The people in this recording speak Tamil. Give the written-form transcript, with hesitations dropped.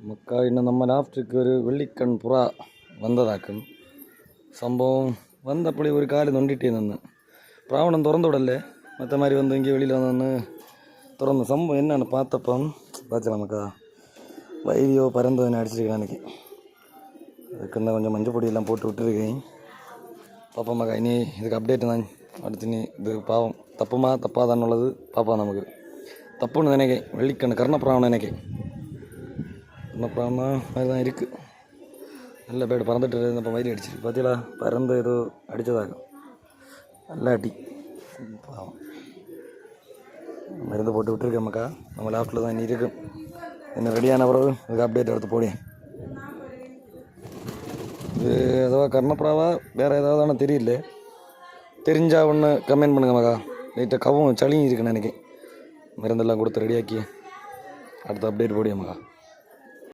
மக்கா இன்னுം நம்ம ലാഫ്റ്റിക്ക് ഒരു വെള്ളിക്കൺ പുറ വന്നതാക്കും സംഭവം വന്നപ്പോൾ ഒരു കാല് നൊണ്ടിട്ടേ നിന്ന് പ്രാവണം തുറന്നു വിടല്ലേ മറ്റേ മാതിരി വന്നെങ്കിൽ വെളിയിൽ വന്ന് തുറന്ന് സംഭവം എന്നാണ് பார்த்தப்பம் பார்த்து நமக்கா வைரியோ பறந்ததுன்னு அடிச்சிருக்கேன் எனக்கு அதுக்கு கொஞ்சம் மஞ்சள் பொடியெல்லாம் போட்டு விட்டுருக்கேன் பாப்பா மகா இனி இதுக்கு அப்டேட் தான் அடுத்து நீ இது பாவம் தப்புமா தப்பாதான்னுள்ளது பாப்பா நமக்கு தப்புன்னு நினைக்கேன் வெள்ளிக்கண்ணு கர்ணப்பிராவணம் நினைக்கேன் கர்ணப்பிராவணா மாதிரி தான் இருக்குது நல்ல பேடு பறந்துட்டு இருந்தப்போ மயிரி அடிச்சிருக்கு பார்த்தீங்களா பறந்து ஏதோ அடித்ததாகும் நல்ல அடி பாவம் மருந்து போட்டு விட்டுருக்கேன் மக்கா நம்ம லாஃப்ட்டில் தான் இனி இருக்கும் இன்னும் ரெடியான பிறகு இதுக்கு அப்டேட் எடுத்து போடு இது ஏதோ கர்ணப்புறாவா வேறு ஏதாவது ஆனால் தெரியல தெரிஞ்சா ஒன்று கமெண்ட் பண்ணுங்க மக்கா லைட்டாக கவும் சளியும் இருக்குன்னு நினைக்கிறேன் மருந்தெல்லாம் கொடுத்து ரெடியாக்கி அடுத்த அப்டேட் போடியா மக்கா